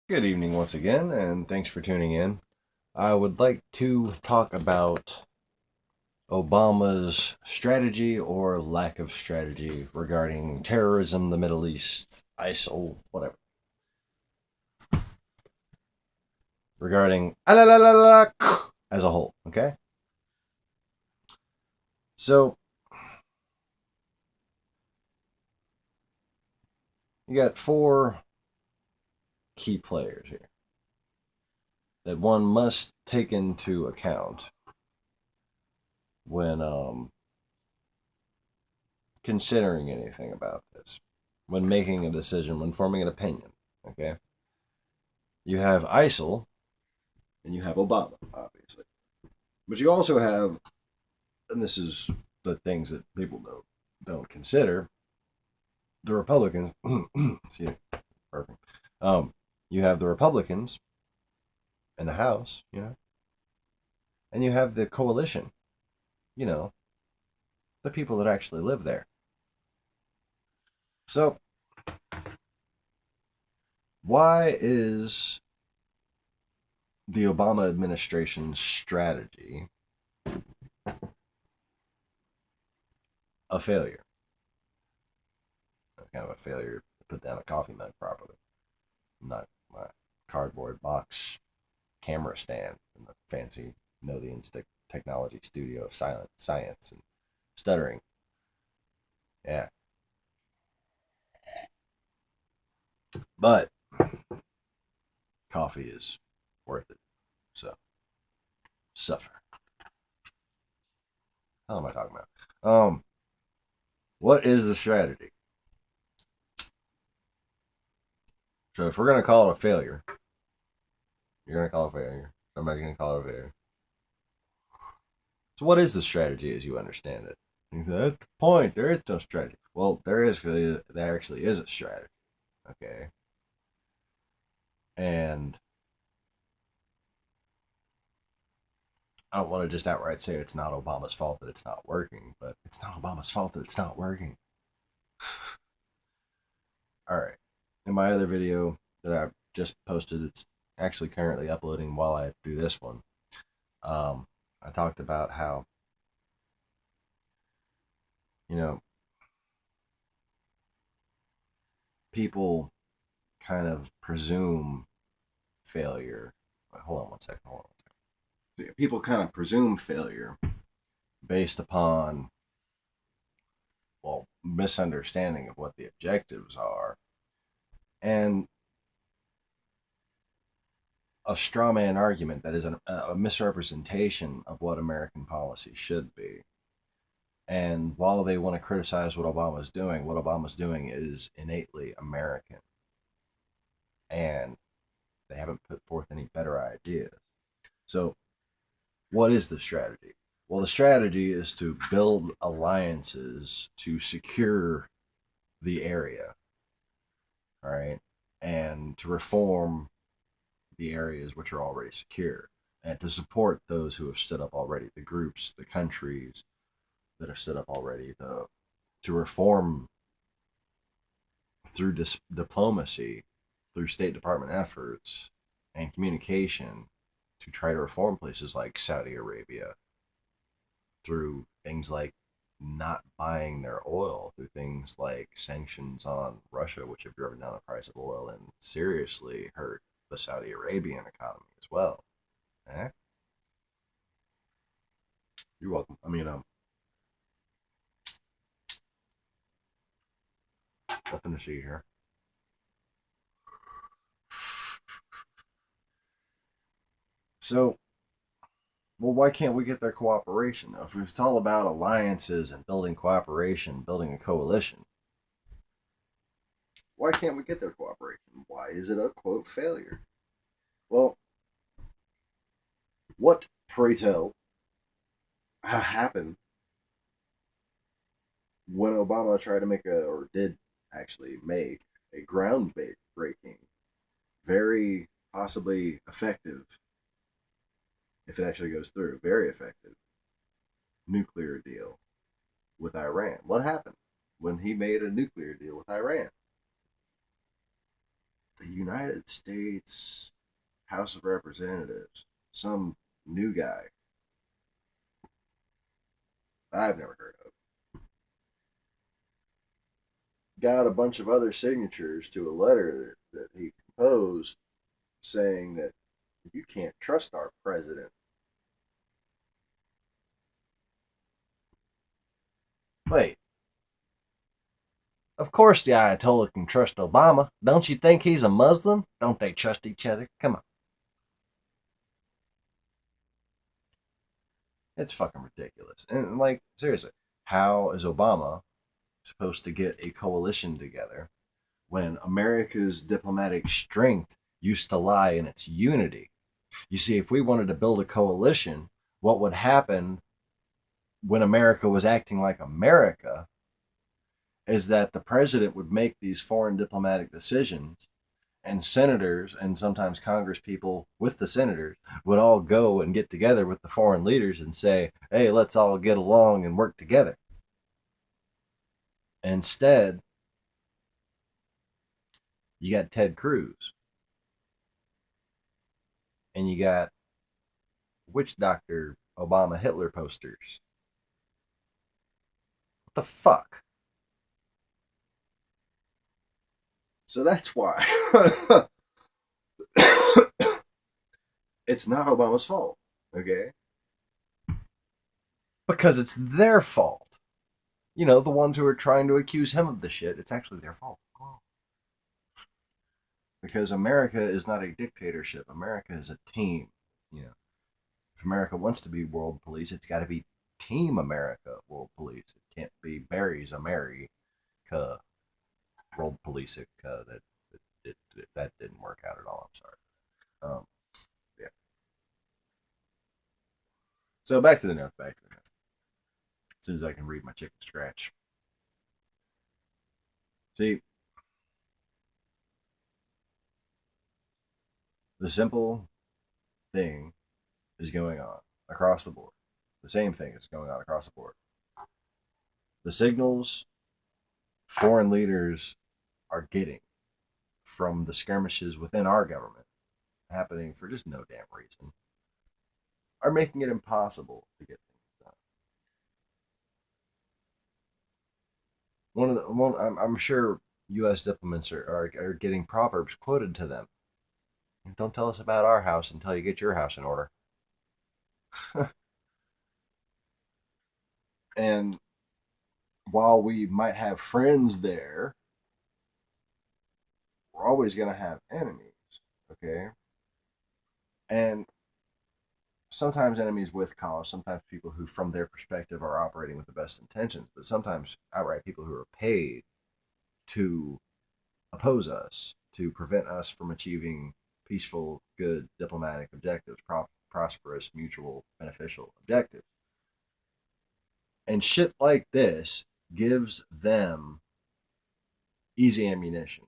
Good evening once again, and thanks for tuning in. I would like to talk about Obama's strategy or lack of strategy regarding terrorism, the Middle East, ISIL, whatever. Regarding as a whole, okay? So, you got four key players here that one must take into account when considering anything about this, when making a decision, when forming an opinion, okay? You have ISIL and you have Obama, obviously. But you also have, and this is the things that people don't consider, the Republicans. Excuse me, perfect. You have the Republicans in the House, and you have the coalition, you know, the people that actually live there. So, why is the Obama administration's strategy a failure? Kind of a failure to put down a coffee mug properly, not my cardboard box camera stand in the fancy Know the Instinct Technology Studio of Silent Science and Stuttering. Yeah. But coffee is worth it. So suffer. How am I talking about? What is the strategy? So if we're gonna call it a failure, you're gonna call it a failure. Somebody's gonna call it a failure. So what is the strategy as you understand it? That's the point. There is no strategy. Well, there actually is a strategy. Okay. And I don't want to just outright say it's not Obama's fault that it's not working, but it's not Obama's fault that it's not working. All right. In my other video that I just posted, it's actually currently uploading while I do this one. I talked about how, you know, people kind of presume failure. Hold on one second. Hold on one second. People kind of presume failure based upon, well, misunderstanding of what the objectives are and a straw man argument that is a misrepresentation of what American policy should be. And while they want to criticize what Obama's doing is innately American. And they haven't put forth any better ideas. So, what is the strategy? Well, the strategy is to build alliances to secure the area, all right, and to reform the areas which are already secure, and to support those who have stood up already, the groups, the countries that have stood up already, to reform through diplomacy, through State Department efforts and communication to try to reform places like Saudi Arabia through things like not buying their oil, through things like sanctions on Russia, which have driven down the price of oil and seriously hurt the Saudi Arabian economy as well. Eh? You're welcome. Nothing to see here. So, well, why can't we get their cooperation though? If it's all about alliances and building cooperation, building a coalition, why can't we get their cooperation? Why is it a quote failure? Well, what, pray tell, happened when Obama tried to or did actually make a groundbreaking, very possibly effective, if it actually goes through, very effective nuclear deal with Iran? What happened when he made a nuclear deal with Iran? the United States House of Representatives, some new guy I've never heard of, got a bunch of other signatures to a letter that he composed saying that you can't trust our president. Wait, of course the Ayatollah can trust Obama. Don't you think he's a Muslim? Don't they trust each other? Come on. It's fucking ridiculous. And, like, seriously, how is Obama supposed to get a coalition together when America's diplomatic strength used to lie in its unity? You see, if we wanted to build a coalition, what would happen when America was acting like America is that the president would make these foreign diplomatic decisions, and senators and sometimes Congress people with the senators would all go and get together with the foreign leaders and say, hey, let's all get along and work together. Instead, you got Ted Cruz and you got witch doctor Obama Hitler posters. What the fuck? So that's why it's not Obama's fault, okay? Because it's their fault. You know, the ones who are trying to accuse him of the shit, it's actually their fault. Because America is not a dictatorship. America is a team. You know, if America wants to be world police, it's got to be Team America world police. It can't be Barry's America world police. That didn't work out at all. I'm sorry. Yeah. So back to the note. As soon as I can read my chicken scratch. See, the simple thing is going on across the board. The same thing is going on across the board. The signals foreign leaders are getting from the skirmishes within our government, happening for just no damn reason, are making it impossible to get things done. I'm sure U.S. diplomats are getting proverbs quoted to them. Don't tell us about our house until you get your house in order. And while we might have friends there, we're always going to have enemies, okay? And sometimes enemies with cause, sometimes people who, from their perspective, are operating with the best intentions, but sometimes outright people who are paid to oppose us, to prevent us from achieving peaceful, good diplomatic objectives, prosperous, mutual, beneficial objectives. And shit like this gives them easy ammunition,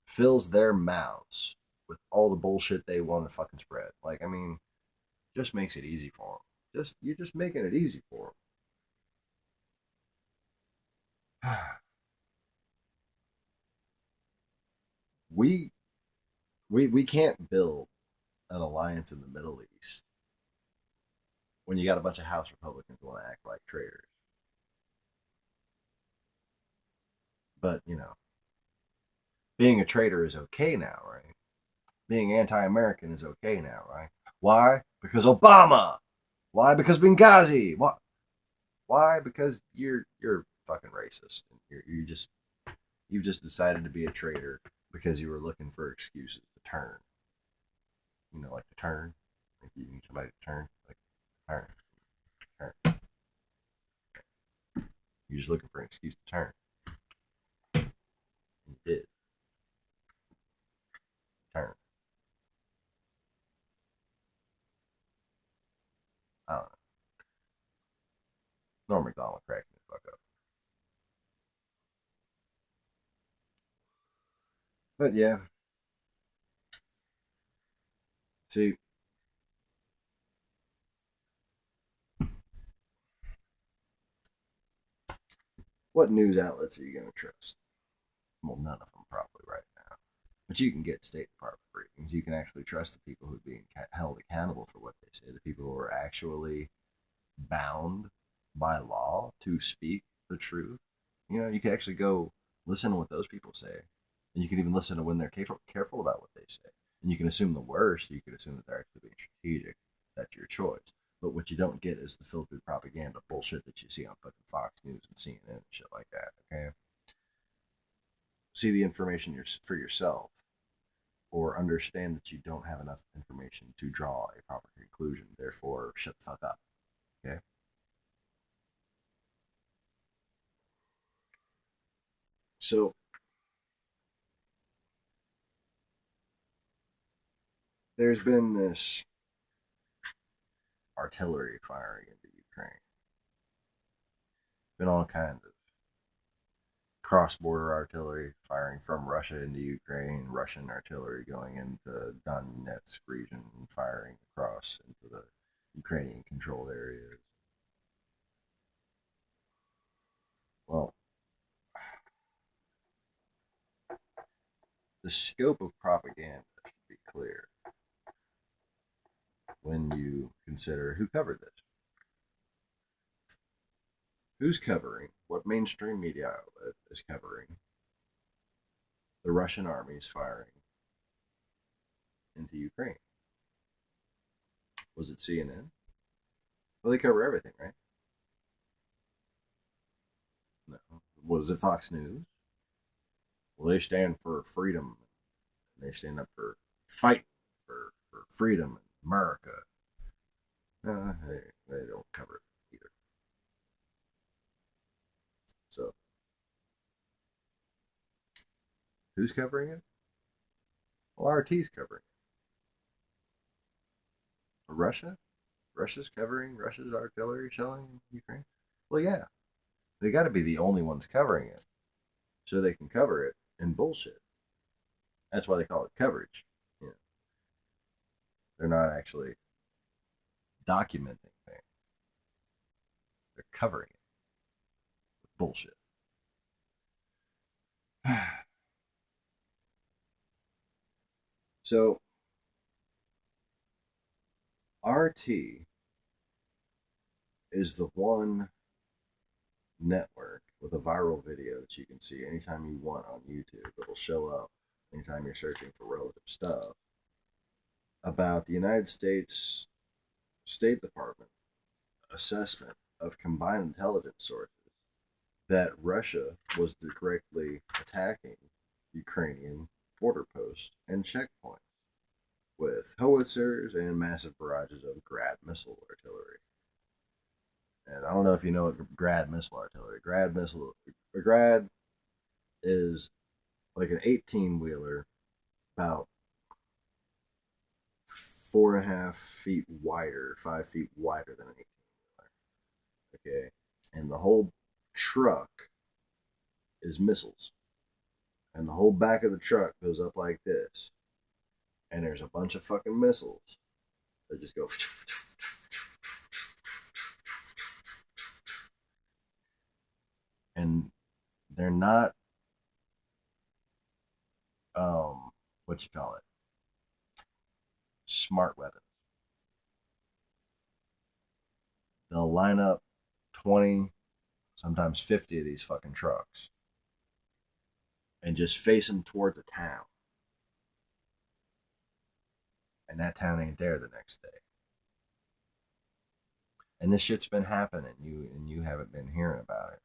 fills their mouths with all the bullshit they want to fucking spread. Like, I mean, just makes it easy for them. You're just making it easy for them. we can't build an alliance in the Middle East when you got a bunch of House Republicans who want to act like traitors. But, you know, being a traitor is okay now, right? Being anti-American is okay now, right? Why? Because Obama. Why? Because Benghazi. What? Why? Because you're fucking racist. You've just decided to be a traitor because you were looking for excuses to turn. You know, like to turn. Like you need somebody to turn. Like turn. You're just looking for an excuse to turn. And you did. Turn. I don't know. Norm MacDonald cracking the fuck up. But yeah. See, what news outlets are you going to trust? Well, none of them probably right now. But you can get State Department briefings. You can actually trust the people who are being held accountable for what they say, the people who are actually bound by law to speak the truth. You know, you can actually go listen to what those people say. And you can even listen to when they're careful about what they say. And you can assume the worst. You can assume that they're actually being strategic. That's your choice. But what you don't get is the filtered propaganda bullshit that you see on fucking Fox News and CNN and shit like that. Okay, see the information for yourself, or understand that you don't have enough information to draw a proper conclusion. Therefore, shut the fuck up. Okay. So there's been this artillery firing into Ukraine. Been all kinds of cross-border artillery firing from Russia into Ukraine, Russian artillery going into Donetsk region and firing across into the Ukrainian controlled areas. Well, the scope of propaganda should be clear when you consider who covered this. Who's covering, what mainstream media outlet is covering the Russian armies firing into Ukraine? Was it CNN? Well, they cover everything, right? No. Was it Fox News? Well, they stand for freedom. They stand up for fight for freedom in America. No, they don't cover it either. So, who's covering it? Well, RT's covering it. Russia? Russia's covering Russia's artillery shelling in Ukraine? Well, yeah. They got to be the only ones covering it so they can cover it in bullshit. That's why they call it coverage. You know, they're not actually documenting things. They're covering it with bullshit. So, RT is the one network with a viral video that you can see anytime you want on YouTube. It'll show up anytime you're searching for relative stuff about the United States State Department assessment of combined intelligence sources that Russia was directly attacking Ukrainian border posts and checkpoints with howitzers and massive barrages of Grad missile artillery. And I don't know if you know what Grad missile artillery. Grad is like an 18-wheeler, about 4.5 feet wider, 5 feet wider than an 18-wheeler. Okay, and the whole truck is missiles, and the whole back of the truck goes up like this, and there's a bunch of fucking missiles that just go. And they're not what you call it, smart weapons. They'll line up 20, sometimes 50 of these fucking trucks and just face them toward the town, and that town ain't there the next day. And this shit's been happening, you haven't been hearing about it.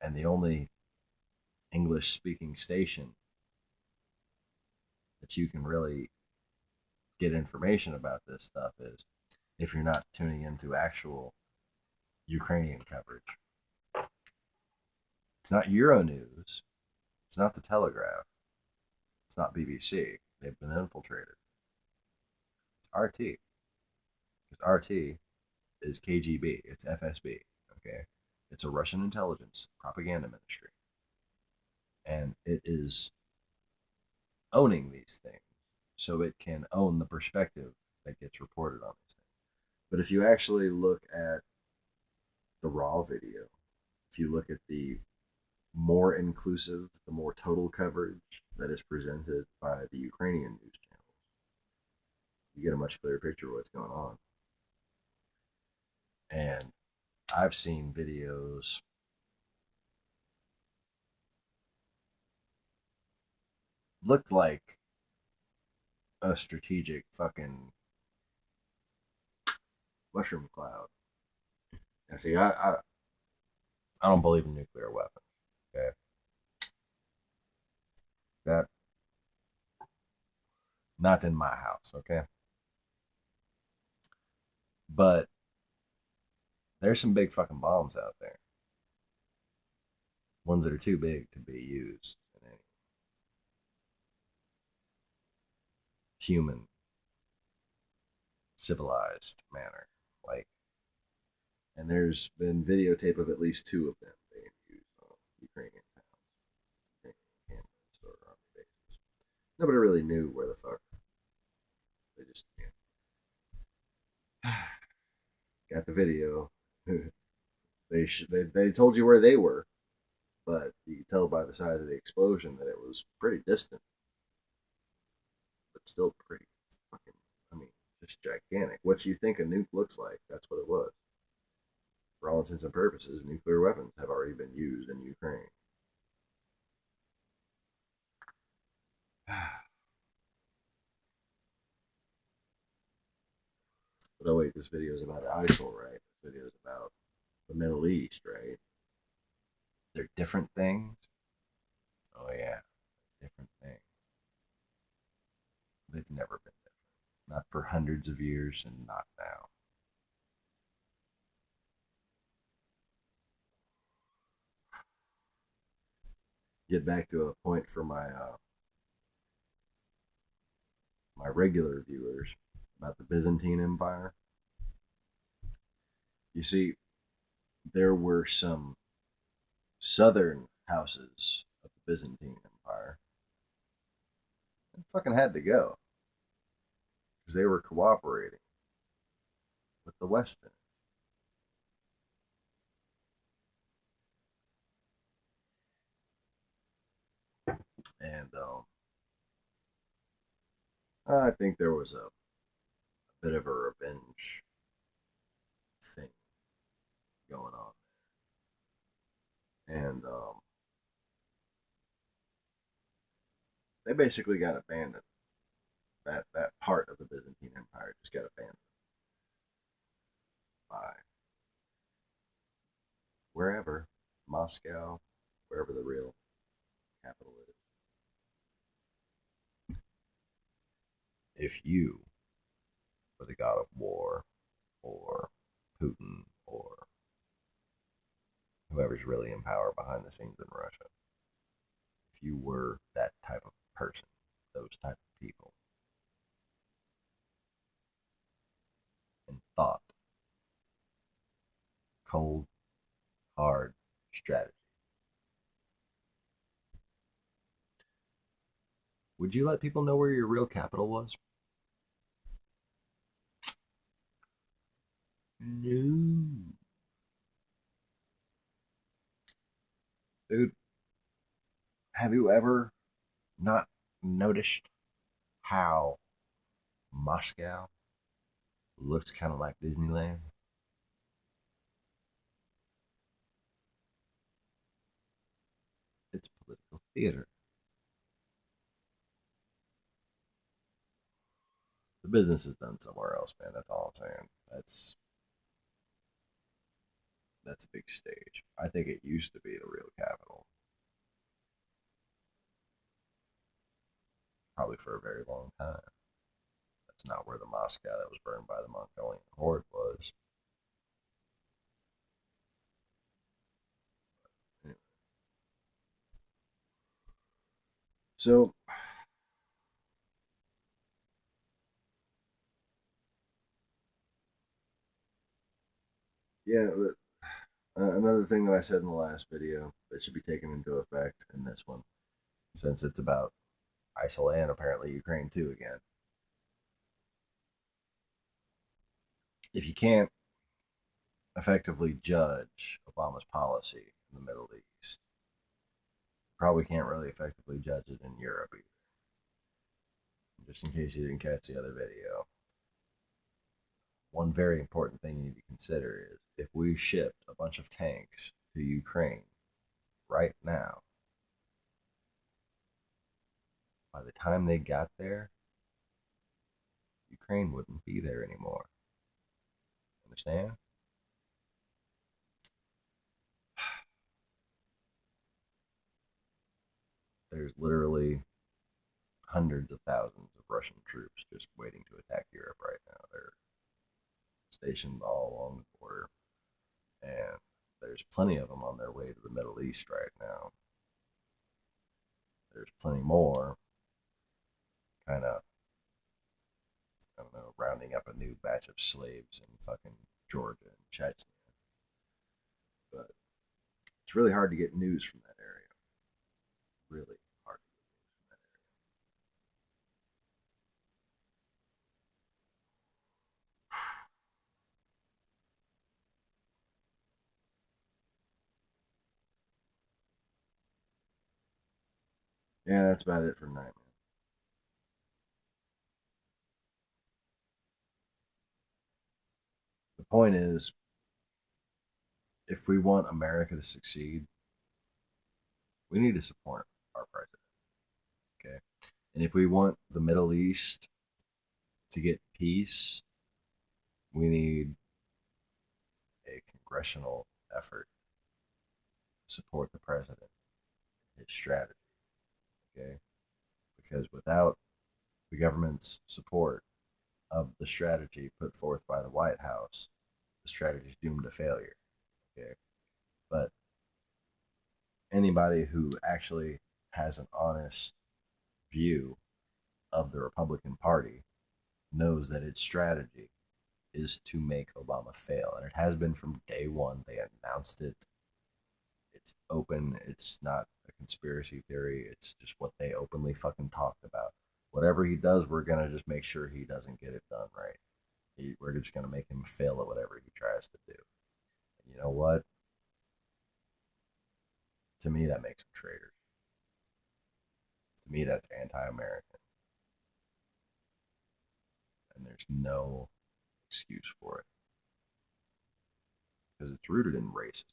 And the only English speaking station that you can really get information about this stuff is if you're not tuning into actual Ukrainian coverage. It's not Euronews. It's not the Telegraph. It's not BBC. They've been infiltrated. It's RT. Because RT is KGB. It's FSB. Okay? It's a Russian intelligence propaganda ministry. And it is owning these things so it can own the perspective that gets reported on these things. But if you actually look at the raw video, if you look at the more inclusive, the more total coverage that is presented by the Ukrainian news channels, you get a much clearer picture of what's going on. And I've seen videos looked like a strategic fucking mushroom cloud. And see, I don't believe in nuclear weapons. Okay, that not in my house. Okay, but there's some big fucking bombs out there. Ones that are too big to be used in any human, civilized manner. Like, and there's been videotape of at least two of them being used on Ukrainian towns, Ukrainian campus or army bases. Nobody really knew where the fuck. They just got the video. They told you where they were, but you could tell by the size of the explosion that it was pretty distant, but still pretty fucking. I mean, just gigantic. What you think a nuke looks like, that's what it was. For all intents and purposes, nuclear weapons have already been used in Ukraine. But oh wait, this video is about ISIL, right? This video is about the Middle East, right? They're different things. Oh yeah, different things. They've never been different. Not for hundreds of years, and not now. Get back to a point for my regular viewers about the Byzantine Empire. You see, there were some southern houses of the Byzantine Empire that fucking had to go because they were cooperating with the Western. And I think there was a bit of a revenge thing going on. And they basically got abandoned. That part of the Byzantine Empire just got abandoned by wherever, Moscow, wherever the real capital is. If you were the god of war, or Putin, or whoever's really in power behind the scenes in Russia, if you were that type of person, those type of people, and thought, cold, hard strategy, would you let people know where your real capital was? No. Dude, have you ever not noticed how Moscow looked kind of like Disneyland? It's political theater. The business is done somewhere else, man. That's all I'm saying. That's a big stage. I think it used to be the real capital, probably for a very long time. That's not where the Moscow that was burned by the Mongolian horde was. Anyway. So, yeah, another thing that I said in the last video that should be taken into effect in this one, since it's about ISIL and apparently Ukraine too again. If you can't effectively judge Obama's policy in the Middle East, probably can't really effectively judge it in Europe either. Just in case you didn't catch the other video, one very important thing you need to consider is if we shipped a bunch of tanks to Ukraine right now, by the time they got there, Ukraine wouldn't be there anymore. Understand? There's literally hundreds of thousands of Russian troops just waiting to attack Europe right now. They're stationed all along the border, and there's plenty of them on their way to the Middle East right now. There's plenty more, kind of, I don't know, rounding up a new batch of slaves in fucking Georgia and Chechnya. But it's really hard to get news from that area. Really hard to get news from that area. Yeah, that's about it for tonight, man. The point is, if we want America to succeed, we need to support our president. Okay. And if we want the Middle East to get peace, we need a congressional effort to support the president, his strategy. Okay. Because without the government's support of the strategy put forth by the White House, the strategy is doomed to failure. Okay. But anybody who actually has an honest view of the Republican Party knows that its strategy is to make Obama fail. And it has been from day one. They announced it. It's open. It's not a conspiracy theory. It's just what they openly fucking talked about. Whatever he does, we're going to just make sure he doesn't get it done right. We're just going to make him fail at whatever he tries to do. And you know what? To me, that makes him traitors. To me, that's anti-American. And there's no excuse for it. Because it's rooted in racism.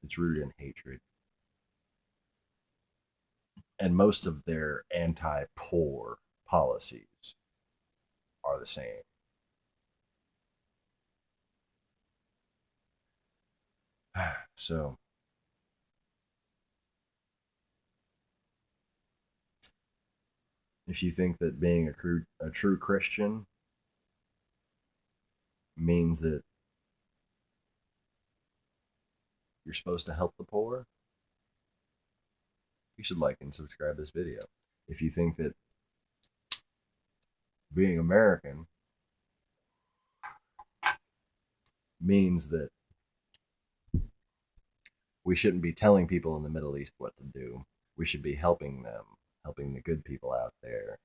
It's rooted in hatred. And most of their anti-poor policies are the same. So, if you think that being a true Christian means that you're supposed to help the poor, you should like and subscribe this video. If you think that being American means that we shouldn't be telling people in the Middle East what to do, we should be helping them, helping the good people out there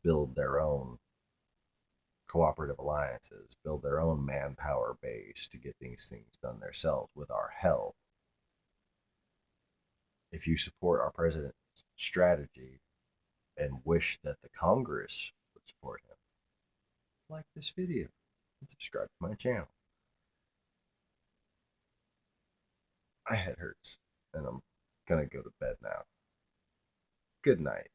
build their own cooperative alliances, build their own manpower base to get these things done themselves with our help. If you support our president's strategy and wish that the Congress would support him, like this video and subscribe to my channel. My head hurts and I'm gonna go to bed now. Good night.